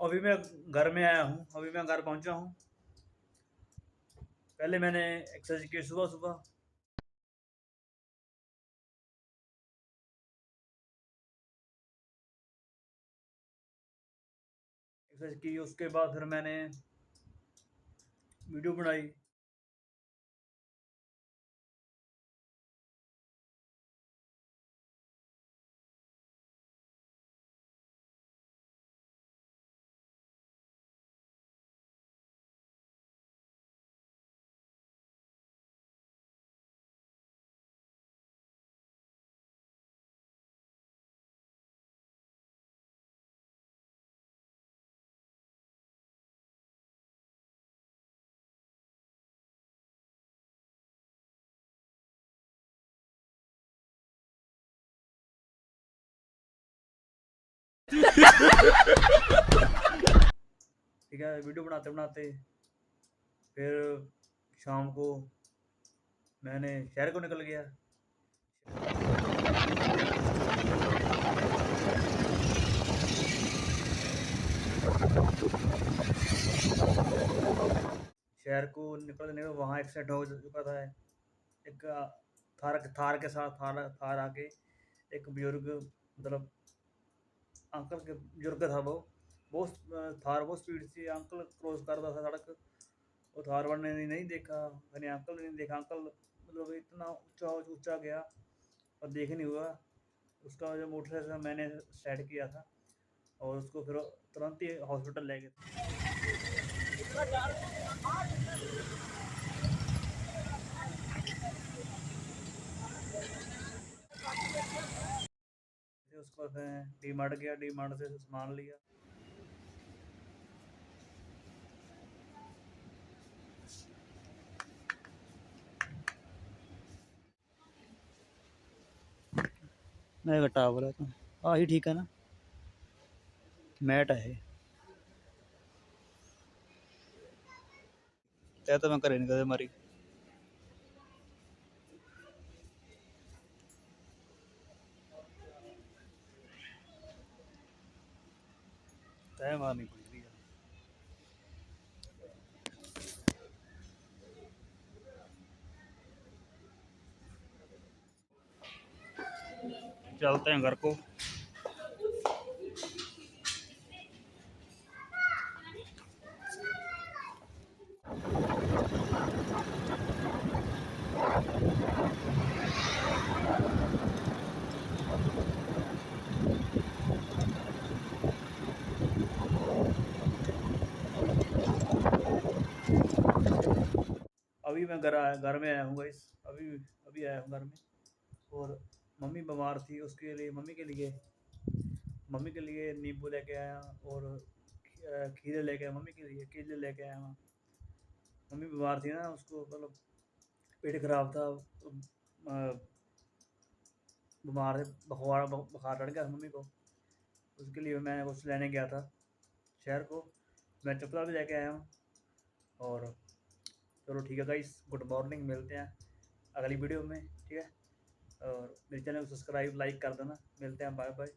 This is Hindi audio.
अभी मैं घर में आया हूँ, अभी मैं घर पहुँचा हूँ। पहले मैंने एक्सरसाइज की सुबह सुबह। एक्सरसाइज की, उसके बाद फिर मैंने वीडियो बनाई। ठीक है, वीडियो बनाते बनाते फिर शाम को मैंने शहर को निकल गया। शहर को निकलने में वहाँ एक्सीडेंट हो चुका था। एक थार के साथ थार आके एक बुजुर्ग, मतलब अंकल के बुजुर्ग था वो थार बहुत स्पीड से अंकल क्रॉस कर रहा था सड़क। वो थार वाले ने नहीं देखा, मैंने अंकल ने नहीं देखा। अंकल मतलब इतना ऊंचा ऊंचा गया और देख नहीं हुआ। उसका जो मोटरसाइकिल मैंने सेट किया था और उसको फिर तुरंत ही हॉस्पिटल ले गए। फिर उसके बाद मैं डी मार्ट गया, डी मार्ट से सामान लिया। मैं टावर है तो ही ठीक है ना, मैट है तै तो मैं करे नहीं कदे मारी। तय मारनी पड़ी है। चलते हैं घर को। अभी मैं घर में आया हूँ गाइस। अभी अभी आया हूँ घर में। और मम्मी बीमार थी, उसके लिए मम्मी के लिए नींबू लेके आया और खीरे लेके आया। मम्मी के लिए केले लेके आया हूँ। मम्मी बीमार थी ना, उसको मतलब पेट खराब था। बीमार है, बुखार चढ़ गया मम्मी को। उसके लिए मैं कुछ लेने गया था शहर को। मैं चपला भी लेके आया हूँ। और चलो ठीक है गाइस, गुड मॉर्निंग, मिलते हैं अगली वीडियो में। ठीक है, और मेरे चैनल को सब्सक्राइब लाइक कर देना। मिलते हैं, बाय बाय।